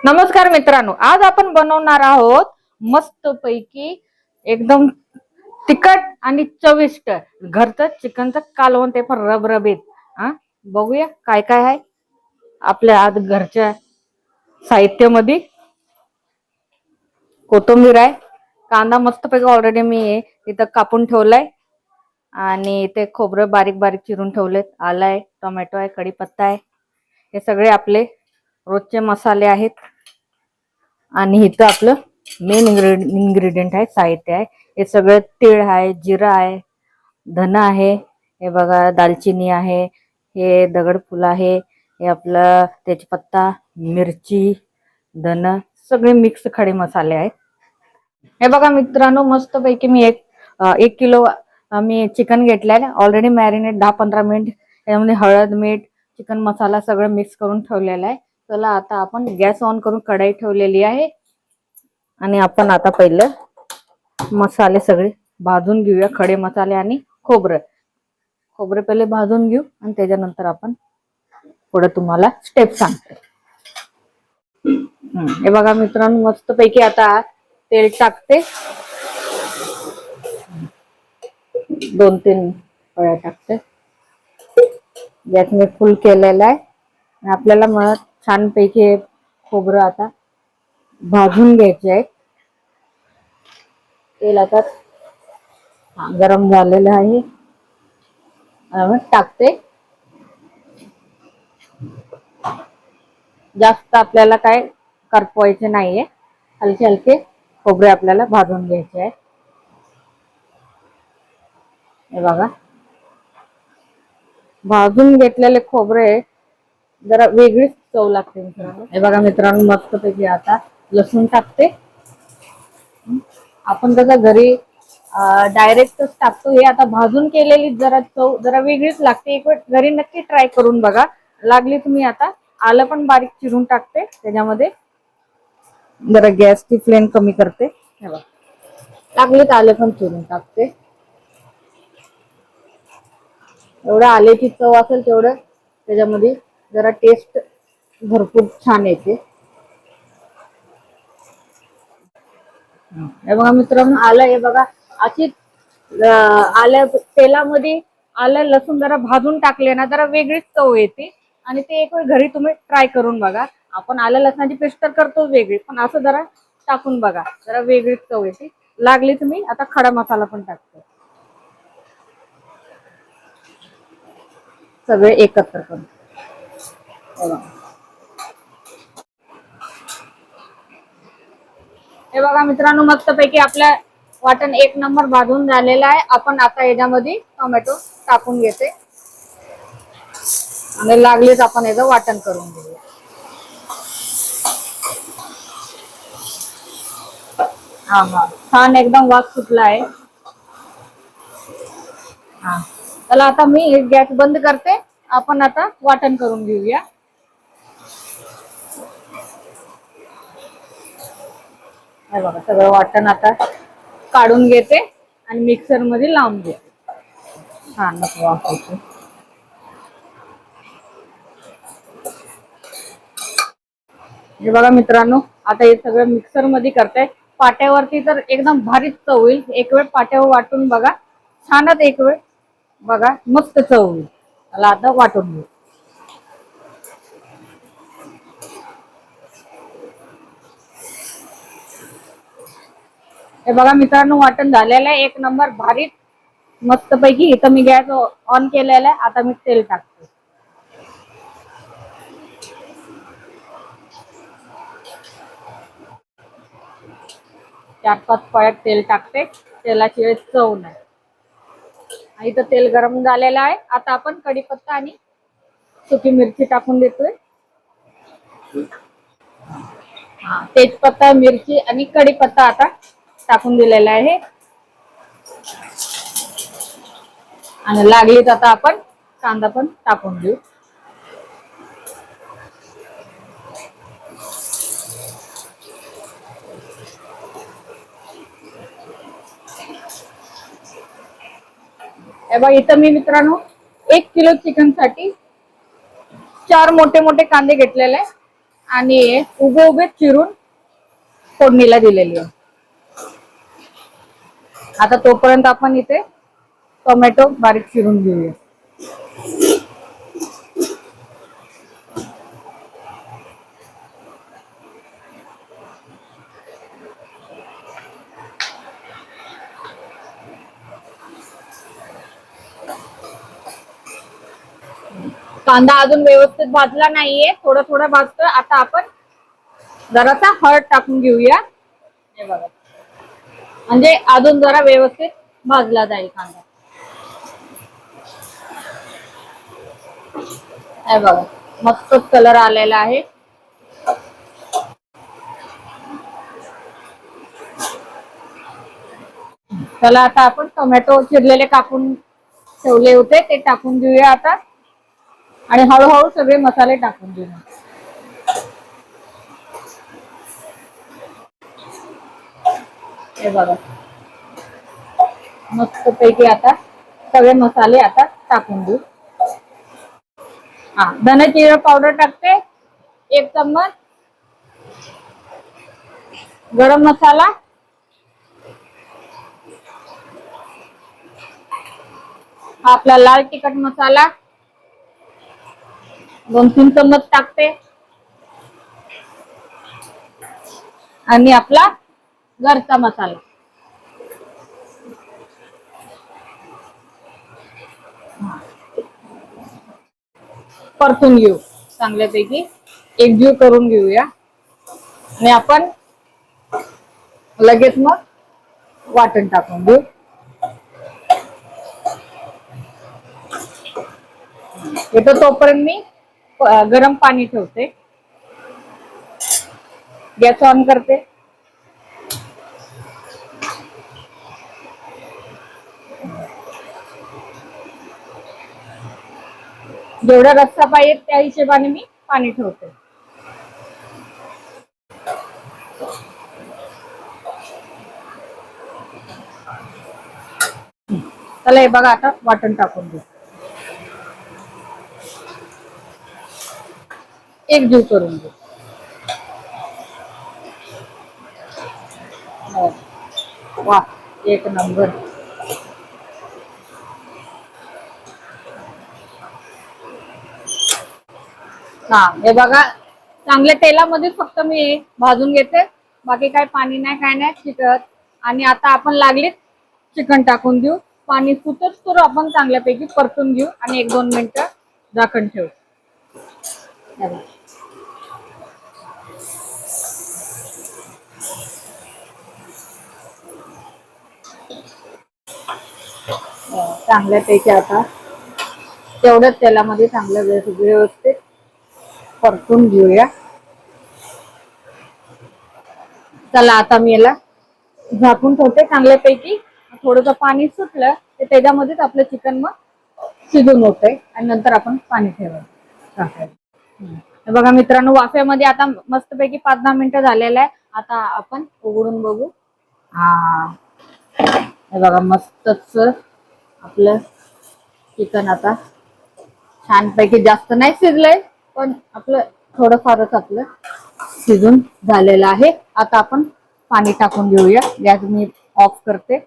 नमस्कार मित्रांनो, आज आपण बनवणार आहोत मस्त पैकी एकदम तिखट आणि चविष्ट घरचं चिकनचं कालवण, ते पण रबरबीत. हा, बघूया काय काय आहे आपल्या आज घरच्या साहित्यामध्ये. कोथिंबीर आहे, कांदा मस्त पैकी ऑलरेडी मी इथं कापून ठेवलाय, आणि ते खोबरं बारीक बारीक चिरून ठेवलेत, आलं आहे, टोमॅटो आहे, कढीपत्ता आहे. हे सगळे आपले रोजचे मसाले आहेत. आणि इथं आपलं मेन इन्ग्रेडियंट आहे, साहित्य आहे. हे सगळं तीळ आहे, जिरा आहे, धन आहे, हे बघा दालचिनी आहे, हे दगडफूल आहे, हे आपलं तेजपत्ता, मिरची, धन, सगळे मिक्स खडे मसाले आहेत. हे बघा मित्रांनो, मस्त पैकी मी एक किलो मी चिकन घेतलंय, ऑलरेडी मॅरिनेट 10-15 मिनिट. यामध्ये हळद, मीठ, चिकन मसाला सगळं मिक्स करून ठेवलेला आहे. चला आता आपण गॅस ऑन करून कढई ठेवलेली आहे, आणि आपण आता पहिलं मसाले सगळे भाजून घेऊया. खडे मसाले आणि खोबरं पहिले भाजून घेऊ, आणि त्याच्यानंतर आपण पुढे तुम्हाला स्टेप सांगते. हे बघा मित्रांनो, मस्त पैकी आता तेल टाकते, 2-3 पळ्या टाकते. गॅस मी फुल केलेला आहे. आपल्याला मग छानपैकी खोबरं आता भाजून घ्यायचे आहे. तेल आता गरम झालेलं आहे, टाकते. जास्त आपल्याला काय करपवायचे नाहीये, हलके हलके खोबरे आपल्याला भाजून घ्यायचे आहे. हे बघा, भाजून घेतलेले खोबरे जरा वेगळीच चव लागते मित्रांनो. हे बघा मित्रांनो, मस्त पैकी आता लसूण टाकते. आपण कसं घरी डायरेक्टच टाकतो, हे आता भाजून केलेली जरा चव जरा वेगळीच लागते. एक वेळ घरी नक्की ट्राय करून बघा. लागली तुम्ही आता आलं पण बारीक चिरून टाकते त्याच्यामध्ये. जरा गॅसची फ्लेम कमी करते. हे बघा, लागले तर आलं पण चिरून टाकते. एवढं आल्याची चव असेल तेवढं त्याच्यामध्ये जरा टेस्ट भरपूर छान येते. हे बघा मित्रांनो, आलं, हे बघा अशी आल्या तेलामध्ये आलं लसूण जरा भाजून टाकले ना, जरा वेगळीच चव येते. आणि ते एक वेळ घरी तुम्ही ट्राय करून बघा. आपण आलं लसणाची पेस्ट तर करतो वेगळी, पण असं जरा टाकून बघा, जरा वेगळीच चव येते. लागली तुम्ही आता खडा मसाला पण टाकतो, सगळे एकत्र करून. हे बघा मित्रांनो, मस्त पैकी आपल्या वाटण 1 नंबर भाजून झालेला आहे. आपण आता याच्यामध्ये टोमॅटो टाकून घेते, आणि लागलीच आपण याचं वाटण करून घेऊया. हा, छान एकदम वास सुटला आहे. हा, चला आता मी गॅस बंद करते. आपण आता वाटण करून घेऊया. हे बघा, सगळं वाटण आता काढून घेते आणि मिक्सर मध्ये लावून घेते. छान वाफायचं. हे बघा मित्रांनो, आता हे सगळं मिक्सर मध्ये करते. पाट्यावरती तर एकदम भारीच चव होईल. एक वेळ पाट्यावर वाटून बघा, छानच एक वेळ बघा, मस्त चव होईल. मला आता वाटून घेऊ. हे बघा मित्रांनो, वाटण झालेलं आहे 1 नंबर भारी मस्त पैकी. इथं मी गॅस ऑन केलेला आहे. आता मी तेल टाकते. 4-5 पळ्यात तेल टाकते, तेलाशिवाय चव नाही. इथं तेल गरम झालेलं आहे. आता आपण कढीपत्ता आणि सुकी मिरची टाकून देतोय. तेजपत्ता, मिरची आणि कढीपत्ता आता टाकून दिलेला आहे, आणि लागलीच आता आपण कांदा पण टाकून देऊ. बघा, इथं मी मित्रांनो 1 किलो चिकन साठी 4 मोठे मोठे कांदे घेतलेले, आणि उभे उभे चिरून फोडणीला दिलेली आहे. आता तोपर्यंत आपण इथे टोमॅटो बारीक चिरून घेऊया. कांदा अजून व्यवस्थित भाजला नाहीये, थोडा थोडा भाजतोय. आता आपण जरासा हळद टाकून घेऊया. हे बघा, म्हणजे अजून जरा व्यवस्थित भाजला जाईल कांदा. हे बघा, मस्त कलर आलेला आहे. चला आता आपण टोमॅटो चिरलेले कापून ठेवले होते ते टाकून घेऊया आता, आणि हळूहळू सगळे मसाले टाकून घेऊया. हे बघा, मस्त पैकी आता सगळे मसाले आता टाकून देऊ. हा, धने जिरे पावडर टाकते 1 चम्मच, गरम मसाला, हा आपला लाल तिखट मसाला 2-3 चम्मच टाकते, आणि आपला घरचा मसाला. परतून घेऊ चांगल्यापैकी, एकजीव करून घेऊया, आणि आपण लगेच मग वाटण टाकून देऊ. इथं तोपर्यंत मी गरम पाणी ठेवते. गॅस ऑन करते. जेवढा रस्सा पाहिजे त्या हिशोबाने मी पाणी ठेवते. चला हे बघा, आता वाटण टाकून देऊ. एकजीव करून देऊ. वा, एक नंबर. हा, हे बघा, चांगल्या तेलामध्ये फक्त मी भाजून घेते, बाकी काय पाणी नाही, काय नाही चिकट. आणि आता आपण लागलीच चिकन टाकून देऊ. पाणी सुटच करू आपण चांगल्यापैकी परतून घेऊ, आणि 1-2 मिनिटं झाकण ठेवू. चांगल्यापैकी आता तेवढ्याच तेलामध्ये चांगलं व्यवस्थित परतून घेऊया. चला आता मी याला झाकून ठेवते चांगल्यापैकी. थोडंसं पाणी सुटलं तर त्याच्यामध्येच आपलं चिकन मग शिजून होतंय, आणि नंतर आपण पाणी ठेवायचं. बघा मित्रांनो, वाफेमध्ये आता मस्तपैकी 5-10 मिनिटं झालेलं आहे. आता आपण उघडून बघू. हा, हे बघा, मस्तच आपलं चिकन आता छानपैकी, जास्त नाही शिजलंय पण आपलं थोडंफारच आपलं शिजून झालेलं आहे. आता आपण पाणी टाकून घेऊया. गॅस मी ऑफ करते.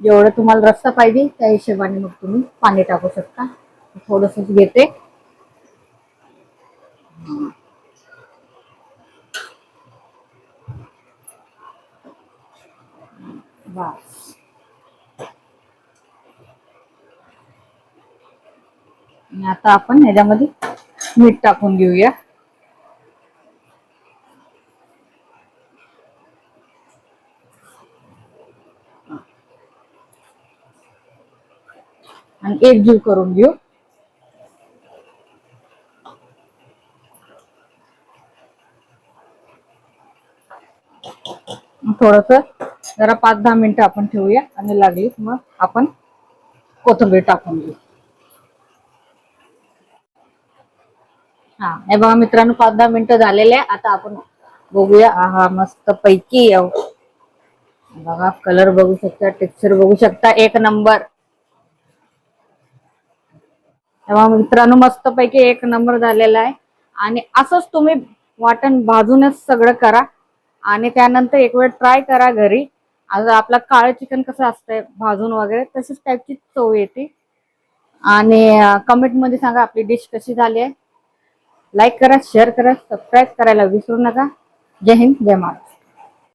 जेवढं तुम्हाला रस्सा पाहिजे त्या हिशोबाने मग तुम्ही पाणी टाकू शकता. थोडंसंच घेते. बस, आणि आता आपण ह्याच्यामध्ये मीठ टाकून घेऊया. आणि एकजीव करून घेऊ. थोडस जरा 5-10 मिनिटं आपण ठेवूया, आणि लागली मग आपण कोथिंबीर टाकून घेऊ. हा, हे बघा मित्रांनो, 5-10 मिनिटं झालेले आहे. आता आपण बघूया. हा, मस्त पैकी बघा, कलर बघू शकता, टेक्स्चर बघू शकता, एक नंबर. तेव्हा मित्रांनो मस्तपैकी एक नंबर झालेला आहे. आणि असंच तुम्ही वाटण भाजूनच सगळं करा आणि त्यानंतर एक वेळ ट्राय करा घरी. आज आपला काळं चिकन कसं असतंय भाजून वगैरे तशीच टाईपची चव येते. आणि कमेंट मध्ये सांगा आपली डिश कशी झाली आहे. लाईक करा, शेअर करा, सबस्क्राईब करायला विसरू नका. जय हिंद, जय महाराष्ट्र.